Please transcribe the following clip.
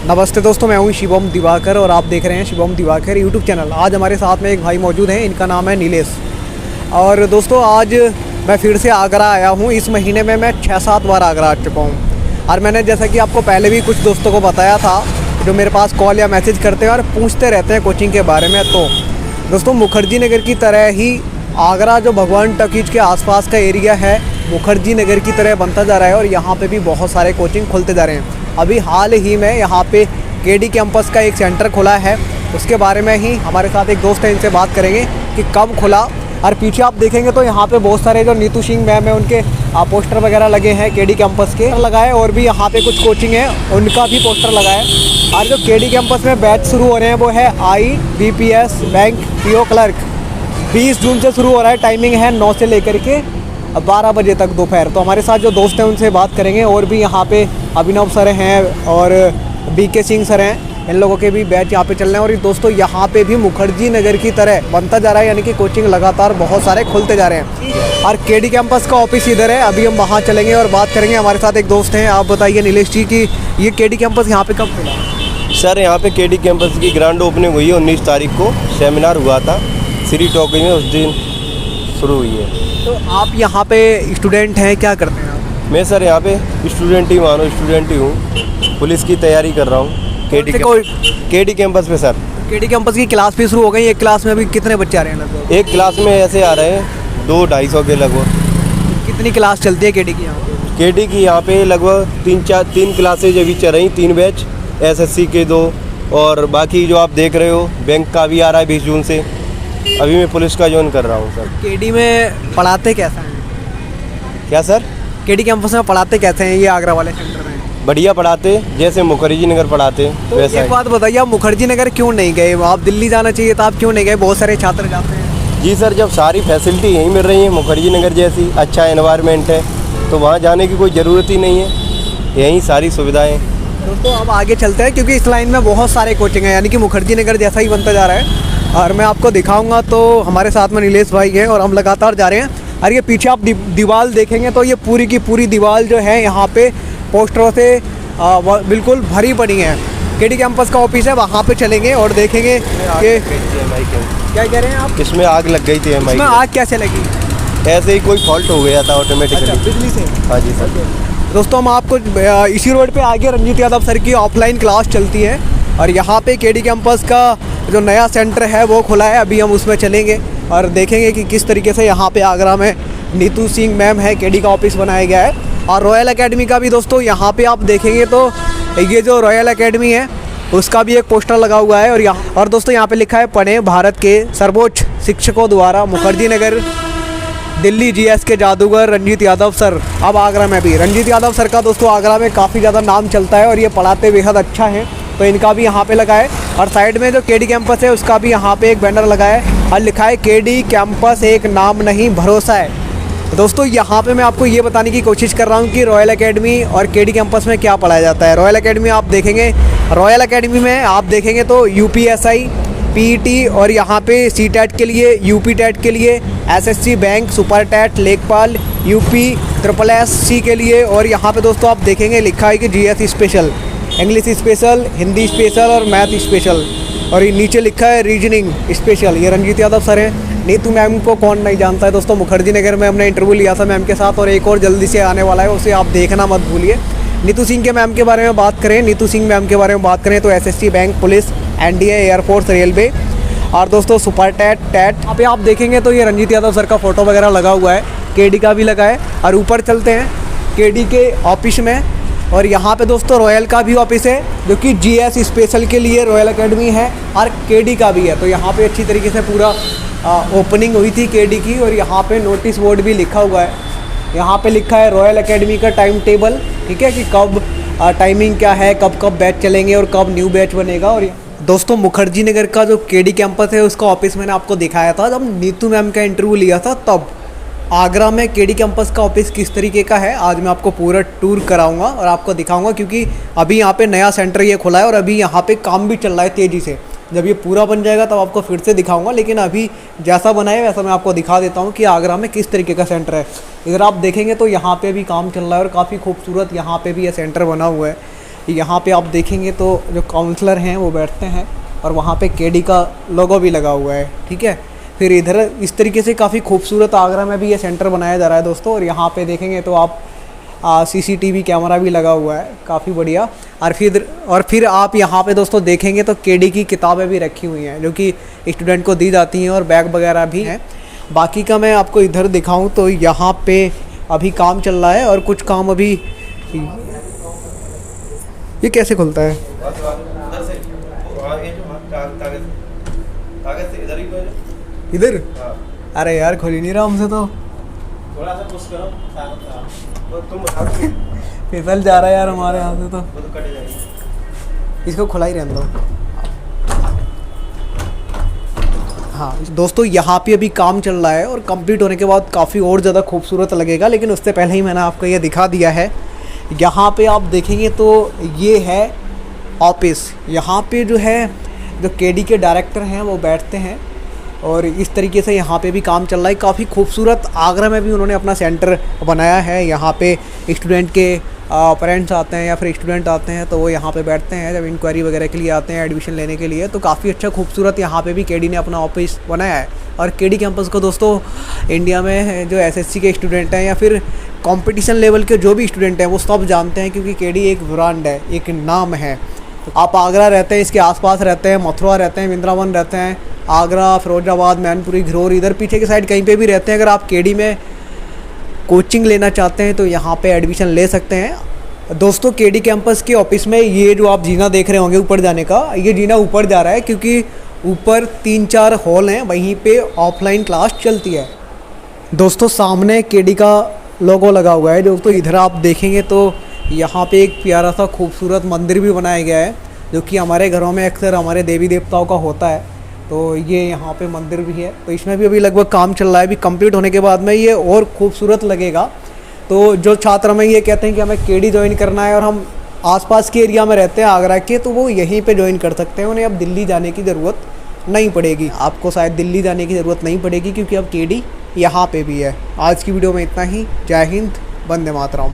नमस्ते दोस्तों, मैं हूं शिवम दिवाकर और आप देख रहे हैं शिवम दिवाकर यूट्यूब चैनल। आज हमारे साथ में एक भाई मौजूद हैं, इनका नाम है नीलेश। और दोस्तों आज मैं फिर से आगरा आया हूं। इस महीने में मैं 6-7 बार आगरा आ चुका हूं। और मैंने जैसा कि आपको पहले भी कुछ दोस्तों को बताया था जो मेरे पास कॉल या मैसेज करते हैं और पूछते रहते हैं कोचिंग के बारे में। तो दोस्तों मुखर्जी नगर की तरह ही आगरा जो भगवान टॉकीज के आसपास का एरिया है, मुखर्जी नगर की तरह बनता जा रहा है और यहाँ पे भी बहुत सारे कोचिंग खुलते जा रहे हैं। अभी हाल ही में यहाँ पे केडी कैंपस का एक सेंटर खुला है, उसके बारे में ही हमारे साथ एक दोस्त है, इनसे बात करेंगे कि कब खुला। और पीछे आप देखेंगे तो यहाँ पे बहुत सारे जो नीतू सिंह मैम है उनके पोस्टर वगैरह लगे हैं, केडी कैंपस के लगाए। और भी यहाँ पे कुछ कोचिंग है उनका भी पोस्टर लगा है। और जो केडी कैंपस में बैच शुरू हो रहे हैं वो है IBPS बैंक PO क्लर्क। 20 जून से शुरू हो रहा है। टाइमिंग है 9 से लेकर के 12 बजे तक दोपहर। तो हमारे साथ जो दोस्त हैं उनसे बात करेंगे। और भी यहाँ पे अभिनव सर हैं और BK सिंह सर हैं, इन लोगों के भी बैच यहाँ पे चल रहे हैं। और दोस्तों यहाँ पे भी मुखर्जी नगर की तरह बनता जा रहा है, यानी कि कोचिंग लगातार बहुत सारे खुलते जा रहे हैं। और केडी कैंपस का ऑफिस इधर है, अभी हम वहाँ चलेंगे और बात करेंगे। हमारे साथ एक दोस्त हैं, आप बताइए नीलेश जी कि ये केडी कैंपस यहाँ पे कब खुला? सर यहाँ पे केडी कैंपस की ग्रैंड ओपनिंग हुई है 19 तारीख को। सेमिनार हुआ था श्री टॉकीज में, उस दिन शुरू हुई है। तो आप यहाँ पे स्टूडेंट हैं, क्या करते हैं आप? मैं सर यहाँ पे स्टूडेंट ही हूँ, पुलिस की तैयारी कर रहा हूँ केडी कैंपस पे। सर केडी कैंपस की क्लास भी शुरू हो गई। एक क्लास में अभी कितने बच्चे आ रहे हैं लगभग? एक क्लास में ऐसे आ रहे हैं 200-250 के लगभग। कितनी क्लास चलती है केडी की यहाँ पे? केडी की यहाँ पे लगभग 3 क्लासेज अभी चल रही, 3 बैच, SSC के 2 और बाकी जो आप देख रहे हो बैंक का भी आ रहा है 20 जून से। अभी मैं पुलिस का ज्वाइन कर रहा हूँ सर। केडी में पढ़ाते कैसा है? क्या सर? केडी कैंपस में पढ़ाते कैसे हैं ये आगरा वाले सेंटर में? बढ़िया पढ़ाते, जैसे मुखर्जी नगर पढ़ाते तो वैसा। एक बात बताइए, आप मुखर्जी नगर क्यों नहीं गए? आप दिल्ली जाना चाहिए था, आप क्यों नहीं गए? बहुत सारे छात्र जाते हैं। जी सर, जब सारी फैसिलिटी यहीं मिल रही है, मुखर्जी नगर जैसी अच्छा एनवायरनमेंट है, तो वहाँ जाने की कोई ज़रूरत ही नहीं है, यहीं सारी सुविधाएँ। दोस्तों अब आगे चलते हैं क्योंकि इस लाइन में बहुत सारे कोचिंग हैं, यानी कि मुखर्जी नगर जैसा ही बनता जा रहा है। और मैं आपको दिखाऊंगा। तो हमारे साथ में नीलेश भाई हैं और हम लगातार जा रहे हैं। और ये पीछे आप दीवार देखेंगे तो ये पूरी की पूरी दीवार जो है यहाँ पे पोस्टरों से बिल्कुल भरी पड़ी है। केडी कैंपस का ऑफिस है, वहाँ पे चलेंगे और देखेंगे कि क्या कह रहे हैं आप? इसमें आग लग गई थी। इसमें आग कैसे लगी? ऐसे ही कोई फॉल्ट हो गया था ऑटोमेटिकली। अच्छा, बिजली से? हाँ जी सर। दोस्तों हम आपको इसी रोड पे आगे रंजीत यादव सर की ऑफलाइन क्लास चलती है और यहाँ पे केडी कैंपस का जो नया सेंटर है वो खुला है। अभी हम उसमें चलेंगे और देखेंगे कि किस तरीके से यहाँ पे आगरा में नीतू सिंह मैम है, केडी का ऑफिस बनाया गया है। और रॉयल एकेडमी का भी दोस्तों यहाँ पे आप देखेंगे तो ये जो रॉयल एकेडमी है उसका भी एक पोस्टर लगा हुआ है। और दोस्तों यहाँ पे लिखा है, पढ़ें भारत के सर्वोच्च शिक्षकों द्वारा, मुखर्जी नगर, दिल्ली GS के जादूगर रंजीत यादव सर। अब आगरा में भी रंजीत यादव सर का दोस्तों आगरा में काफ़ी ज़्यादा नाम चलता है और ये पढ़ाते बेहद अच्छा है, तो इनका भी यहाँ पे लगा है। और साइड में जो केडी कैंपस है उसका भी यहाँ पे एक बैनर लगा है और लिखा है, केडी कैंपस एक नाम नहीं भरोसा है। दोस्तों यहाँ पे मैं आपको ये बताने की कोशिश कर रहा हूँ कि रॉयल एकेडमी और केडी कैंपस में क्या पढ़ाया जाता है। रॉयल एकेडमी आप देखेंगे, रॉयल एकेडमी में आप देखेंगे तो UPSI, PET और यहाँ पे CTET के लिए, UP TET के लिए, SSC बैंक, सुपर टेट, लेखपाल, UP SSSC के लिए। और यहाँ पे दोस्तों आप देखेंगे लिखा है कि GS special, English special, Hindi special और मैथ स्पेशल। और ये नीचे लिखा है रीजनिंग स्पेशल। ये रंजीत यादव सर हैं। नीतू मैम को कौन नहीं जानता है दोस्तों, मुखर्जी नगर में हमने इंटरव्यू लिया था मैम के साथ और एक और जल्दी से आने वाला है, उसे आप देखना मत भूलिए। नीतू सिंह के मैम के बारे में बात करें, नीतू सिंह मैम के बारे में बात करें तो SSC bank, police, NDA, air force, railway और दोस्तों सुपर टेट, यहाँ पे आप देखेंगे तो ये रंजीत यादव सर का फोटो वगैरह लगा हुआ है, केडी का भी लगा है। और ऊपर चलते हैं केडी के ऑफिस में और यहाँ पे दोस्तों रॉयल का भी ऑफिस है जो कि GS स्पेशल के लिए रॉयल एकेडमी है और केडी का भी है। तो यहाँ पे अच्छी तरीके से पूरा ओपनिंग हुई थी केडी की और यहाँ पे नोटिस बोर्ड भी लिखा हुआ है। यहाँ पे लिखा है रॉयल एकेडमी का टाइम टेबल, ठीक है, कि कब टाइमिंग क्या है, कब कब बैच चलेंगे और कब न्यू बैच बनेगा। और दोस्तों मुखर्जी नगर का जो केडी कैंपस है उसका ऑफिस मैंने आपको दिखाया था जब नीतू मैम का इंटरव्यू लिया था तब। आगरा में केडी कैंपस का ऑफिस किस तरीके का है आज मैं आपको पूरा टूर कराऊंगा और आपको दिखाऊंगा, क्योंकि अभी यहाँ पे नया सेंटर ये खुला है और अभी यहाँ पे काम भी चल रहा है तेज़ी से। जब ये पूरा बन जाएगा तब आपको फिर से दिखाऊंगा, लेकिन अभी जैसा बना है वैसा मैं आपको दिखा देता हूँ कि आगरा में किस तरीके का सेंटर है। इधर आप देखेंगे तो यहाँ पे भी काम चल रहा है और काफ़ी खूबसूरत यहाँ पे भी ये सेंटर बना हुआ है। यहाँ पे आप देखेंगे तो जो काउंसलर हैं वो बैठते हैं और वहाँ पे केडी का लोगो भी लगा हुआ है, ठीक है। फिर इधर इस तरीके से काफ़ी खूबसूरत आगरा में भी ये सेंटर बनाया जा रहा है दोस्तों। और यहाँ पे देखेंगे तो आप CCTV कैमरा भी लगा हुआ है, काफ़ी बढ़िया। और फिर आप यहाँ पे दोस्तों देखेंगे तो केडी की किताबें भी रखी हुई हैं जो कि स्टूडेंट को दी जाती हैं, और बैग वगैरह भी हैं। बाकी का मैं आपको इधर दिखाऊं तो यहाँ पे अभी काम चल रहा है और कुछ काम अभी। ये कैसे खुलता है? इधर? अरे यार खुल ही नहीं रहा हमसे तो। थोड़ा सा पुश करो, तुम फिसल जा रहा है यार हमारे यहाँ से तो। कट जाएगी, इसको खुला ही रहने दो। हाँ दोस्तों, यहाँ पे अभी काम चल रहा है और कंप्लीट होने के बाद काफ़ी और ज़्यादा खूबसूरत लगेगा, लेकिन उससे पहले ही मैंने आपको ये दिखा दिया है। यहाँ पे आप देखेंगे तो ये है ऑफिस। यहाँ पे जो है जो केडी के डायरेक्टर हैं वो बैठते हैं, और इस तरीके से यहाँ पे भी काम चल रहा है। काफ़ी खूबसूरत आगरा में भी उन्होंने अपना सेंटर बनाया है। यहाँ पे स्टूडेंट के पेरेंट्स आते हैं या फिर स्टूडेंट आते हैं तो वो यहाँ पे बैठते हैं जब इंक्वायरी वगैरह के लिए आते हैं, एडमिशन लेने के लिए। तो काफ़ी अच्छा खूबसूरत यहाँ पे भी केडी ने अपना ऑफिस बनाया है। और केडी कैंपस को दोस्तों इंडिया में जो SSC के स्टूडेंट हैं या फिर कंपटीशन लेवल के जो भी स्टूडेंट हैं वो सब जानते हैं, क्योंकि केडी एक ब्रांड है, एक नाम है। तो आप आगरा रहते हैं, इसके आसपास रहते हैं, मथुरा रहते हैं, वृंदावन रहते हैं, आगरा, फिरोजाबाद, मैनपुरी, घिरोर, इधर पीछे की साइड कहीं पे भी रहते हैं, अगर आप केडी में कोचिंग लेना चाहते हैं तो यहाँ पे एडमिशन ले सकते हैं। दोस्तों केडी कैंपस के ऑफिस में ये जो आप जीना देख रहे होंगे ऊपर जाने का, ये जीना ऊपर जा रहा है क्योंकि ऊपर 3-4 हॉल हैं, वहीं पे ऑफलाइन क्लास चलती है। दोस्तों सामने केडी का लोगो लगा हुआ है। दोस्तों इधर आप देखेंगे तो यहाँ पे एक प्यारा सा खूबसूरत मंदिर भी बनाया गया है, जो कि हमारे घरों में अक्सर हमारे देवी देवताओं का होता है। तो ये यहाँ पे मंदिर भी है। तो इसमें भी अभी लगभग काम चल रहा है, अभी कंप्लीट होने के बाद में ये और खूबसूरत लगेगा। तो जो छात्र हमें ये कहते हैं कि हमें केडी ज्वाइन करना है और हम आसपास के एरिया में रहते हैं आगरा के, तो वो यहीं पे ज्वाइन कर सकते हैं। उन्हें अब दिल्ली जाने की ज़रूरत नहीं पड़ेगी। आपको शायद दिल्ली जाने की ज़रूरत नहीं पड़ेगी क्योंकि अब केडी यहाँ पे भी है। आज की वीडियो में इतना ही। जय हिंद, वंदे मातरम।